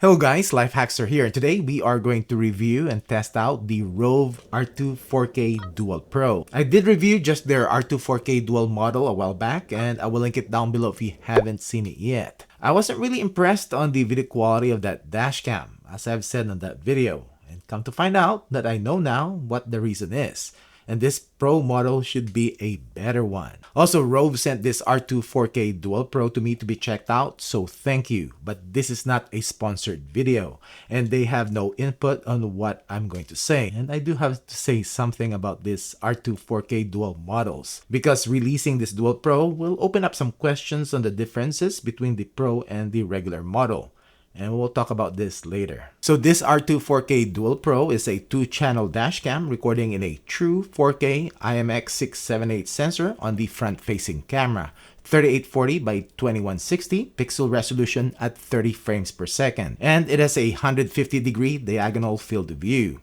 Hello guys, LifeHackster here, and today we are going to review and test out the Rove R2 4K Dual Pro. I did review just their R2 4K Dual model a while back, and I will link it down below if you haven't seen it yet. I wasn't really impressed on the video quality of that dashcam, as I've said on that video, and come to find out that I know now what the reason is. And this Pro model should be a better one. Also, Rove sent this R2 4K Dual Pro to me to be checked out, so thank you. But this is not a sponsored video, and they have no input on what I'm going to say. And I do have to say something about this R2 4K Dual models, because releasing this Dual Pro will open up some questions on the differences between the Pro and the regular model. And we'll talk about this later. So this R2 4K Dual Pro is a 2-channel dashcam recording in a true 4K IMX678 sensor on the front-facing camera, 3840 by 2160 pixel resolution at 30 frames per second, and it has a 150-degree diagonal field of view.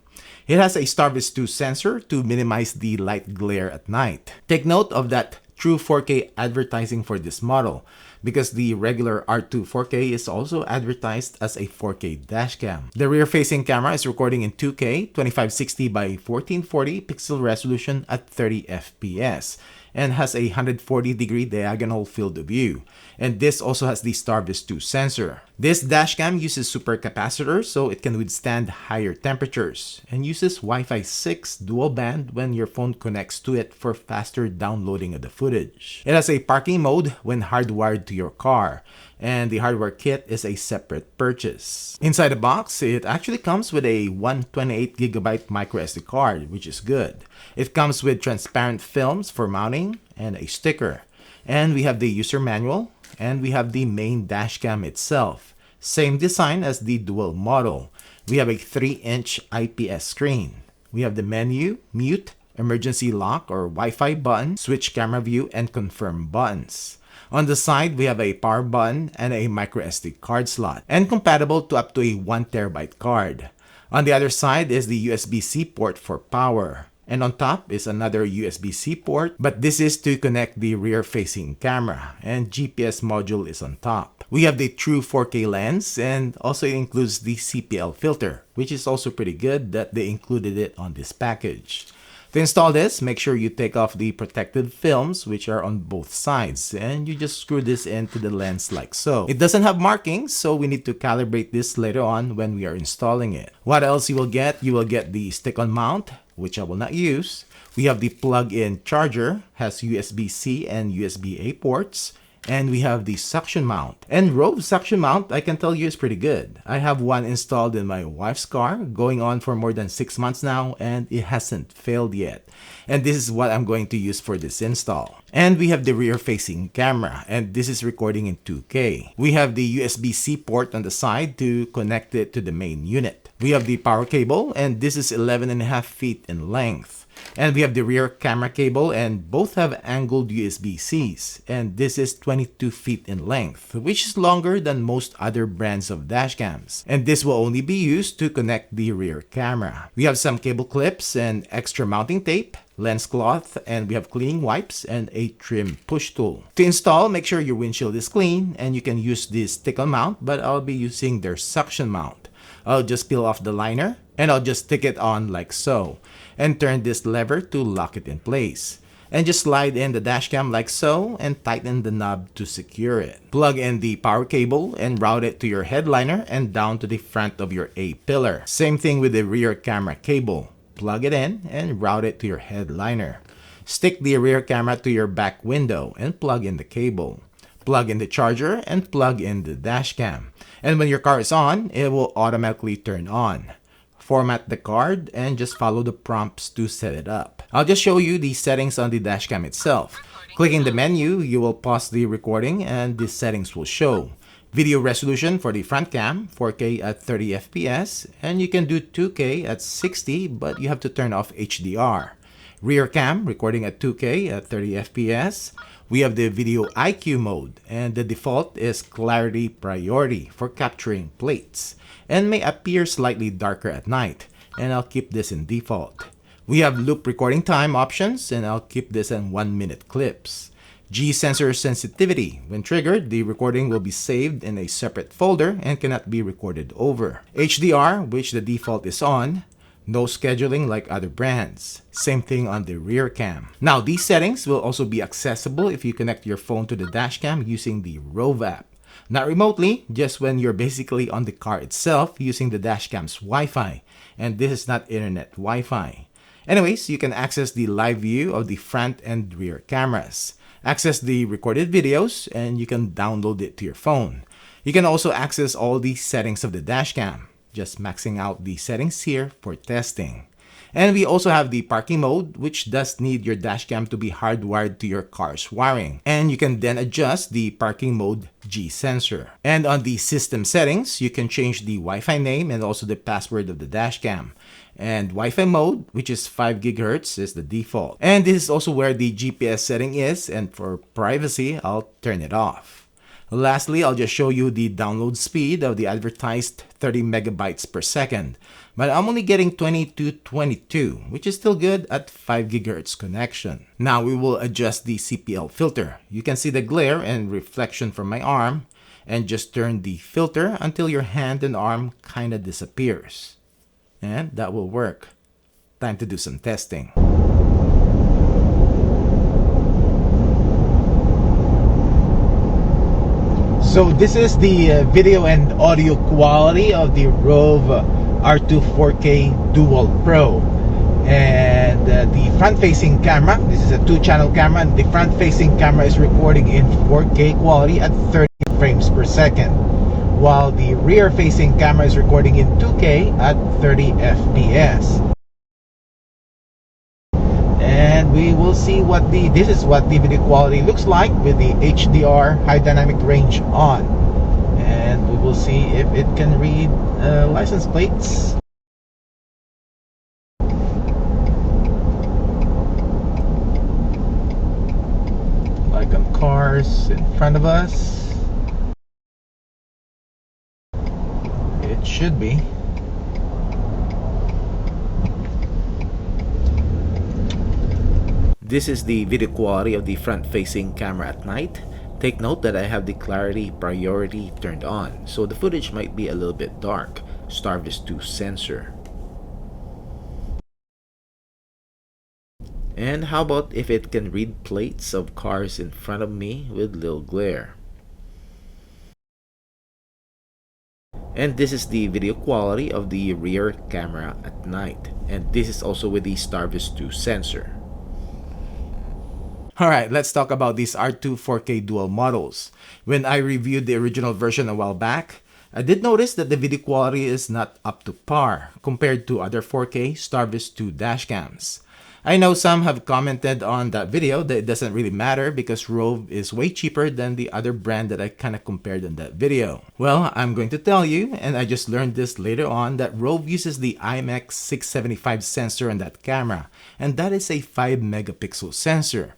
It has a Starvis 2 sensor to minimize the light glare at night. Take note of that true 4K advertising for this model, because the regular R2 4K is also advertised as a 4K dashcam. The rear-facing camera is recording in 2K 2560 by 1440 pixel resolution at 30 FPS and has a 140-degree diagonal field of view. And this also has the Starvis 2 sensor. This dashcam uses supercapacitor, so it can withstand higher temperatures, and uses Wi-Fi 6 dual band when your phone connects to it for faster downloading of the footage. It has a parking mode when hardwired to your car, and the hardware kit is a separate purchase. Inside the box, it actually comes with a 128GB microSD card, which is good. It comes with transparent films for mounting and a sticker. And we have the user manual, and we have the main dashcam itself. Same design as the dual model. We have a 3-inch IPS screen. We have the menu, mute, emergency lock or Wi-Fi button, switch camera view, and confirm buttons. On the side, we have a power button and a microSD card slot, and compatible to up to a 1TB card. On the other side is the USB-C port for power. And on top is another USB-C port, but this is to connect the rear-facing camera, and GPS module is on top. We have the true 4K lens, and also it includes the CPL filter, which is also pretty good that they included it on this package. To install this, make sure you take off the protective films, which are on both sides, and you just screw this into the lens like so. It doesn't have markings, so we need to calibrate this later on when we are installing it. What else you will get? You will get the stick-on mount, which I will not use. We have the plug-in charger, has USB-C and USB-A ports. And we have the suction mount. And Rove suction mount, I can tell you, is pretty good. I have one installed in my wife's car, going on for more than 6 months now, and it hasn't failed yet. And this is what I'm going to use for this install. And we have the rear-facing camera, and this is recording in 2K. We have the USB-C port on the side to connect it to the main unit. We have the power cable, and this is 11.5 feet in length. And we have the rear camera cable, and both have angled USB-Cs, and this is 22 feet in length, which is longer than most other brands of dashcams. And this will only be used to connect the rear camera. We have some cable clips and extra mounting tape, lens cloth, and we have cleaning wipes and a trim push tool. To install, make sure your windshield is clean, and you can use this stick-on mount, but I'll be using their suction mount. I'll just peel off the liner, and I'll just stick it on like so, and turn this lever to lock it in place. And just slide in the dashcam like so, and tighten the knob to secure it. Plug in the power cable and route it to your headliner and down to the front of your A-pillar. Same thing with the rear camera cable. Plug it in and route it to your headliner. Stick the rear camera to your back window and plug in the cable. Plug in the charger and plug in the dashcam. And when your car is on, it will automatically turn on. Format the card and just follow the prompts to set it up. I'll just show you the settings on the dashcam itself. Clicking the menu, you will pause the recording and the settings will show. Video resolution for the front cam, 4K at 30 FPS, and you can do 2K at 60, but you have to turn off HDR. Rear cam, recording at 2K at 30 FPS. We have the video IQ mode, and the default is clarity priority for capturing plates, and may appear slightly darker at night, and I'll keep this in default. We have loop recording time options, and I'll keep this in 1-minute clips. G-sensor sensitivity. When triggered, the recording will be saved in a separate folder and cannot be recorded over. HDR, which the default is on. No scheduling like other brands. Same thing on the rear cam. Now, these settings will also be accessible if you connect your phone to the dashcam using the Rove app. Not remotely, just when you're basically on the car itself using the dashcam's Wi-Fi. And this is not internet Wi-Fi. Anyways, you can access the live view of the front and rear cameras. Access the recorded videos, and you can download it to your phone. You can also access all the settings of the dashcam. Just maxing out the settings here for testing. And we also have the parking mode, which does need your dashcam to be hardwired to your car's wiring. And you can then adjust the parking mode G sensor. And on the system settings, you can change the Wi-Fi name and also the password of the dashcam. And Wi-Fi mode, which is 5 GHz, is the default. And this is also where the GPS setting is, and for privacy, I'll turn it off. Lastly, I'll just show you the download speed of the advertised 30 megabytes per second. But I'm only getting 20 to 22, which is still good at 5 GHz connection. Now we will adjust the CPL filter. You can see the glare and reflection from my arm, and just turn the filter until your hand and arm kinda disappears. And that will work. Time to do some testing. So this is the video and audio quality of the Rove R2 4K Dual Pro. And the front-facing camera, this is a 2-channel camera, and the front-facing camera is recording in 4K quality at 30 frames per second, while the rear-facing camera is recording in 2K at 30 FPS. And we will see this is what the video quality looks like with the HDR high dynamic range on. And we will see if it can read license plates. Like on cars in front of us. It should be. This is the video quality of the front-facing camera at night. Take note that I have the clarity priority turned on, so the footage might be a little bit dark. Starvis 2 sensor. And how about if it can read plates of cars in front of me with little glare? And this is the video quality of the rear camera at night. And this is also with the Starvis 2 sensor. Alright, let's talk about these R2 4K dual models. When I reviewed the original version a while back, I did notice that the video quality is not up to par compared to other 4K Starvis 2 dashcams. I know some have commented on that video that it doesn't really matter because Rove is way cheaper than the other brand that I kind of compared in that video. Well, I'm going to tell you, and I just learned this later on, that Rove uses the IMX675 sensor on that camera, and that is a 5 megapixel sensor,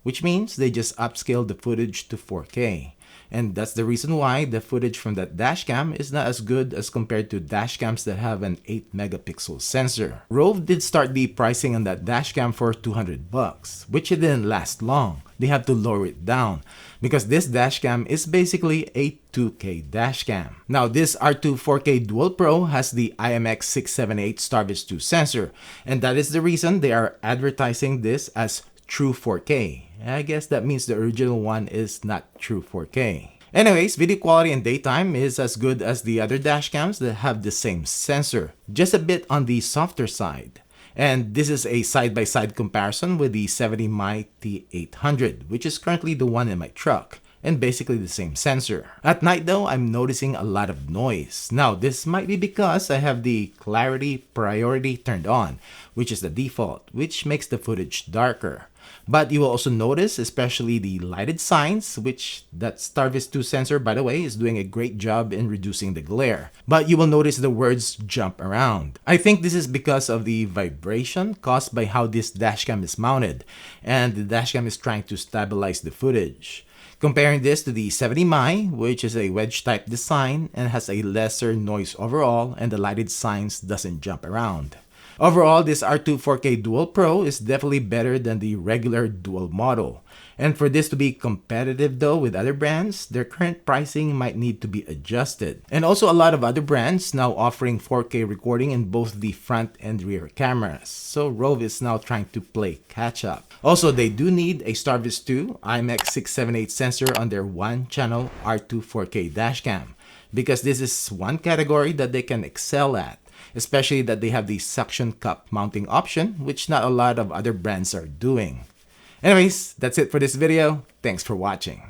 which means they just upscaled the footage to 4K. And that's the reason why the footage from that dashcam is not as good as compared to dashcams that have an 8 megapixel sensor. Rove did start the pricing on that dashcam for $200, which it didn't last long. They have to lower it down because this dashcam is basically a 2K dashcam. Now this R2 4K Dual Pro has the IMX678 Starvis 2 sensor, and that is the reason they are advertising this as true 4K. I guess that means the original one is not true 4K. Anyways, video quality in daytime is as good as the other dashcams that have the same sensor, just a bit on the softer side. And this is a side-by-side comparison with the 70mm T800, which is currently the one in my truck, and basically the same sensor. At night though, I'm noticing a lot of noise. Now, this might be because I have the clarity priority turned on, which is the default, which makes the footage darker. But you will also notice, especially the lighted signs, which that Starvis 2 sensor, by the way, is doing a great job in reducing the glare. But you will notice the words jump around. I think this is because of the vibration caused by how this dashcam is mounted, and the dashcam is trying to stabilize the footage. Comparing this to the 70mm, which is a wedge type design and has a lesser noise overall, and the lighted signs doesn't jump around. Overall, this R2 4K Dual Pro is definitely better than the regular dual model. And for this to be competitive though with other brands, their current pricing might need to be adjusted. And also a lot of other brands now offering 4K recording in both the front and rear cameras. So Rove is now trying to play catch up. Also, they do need a Starvis 2 IMX678 sensor on their one-channel R2 4K dashcam, because this is one category that they can excel at, especially that they have the suction cup mounting option, which not a lot of other brands are doing. Anyways, that's it for this video. Thanks for watching.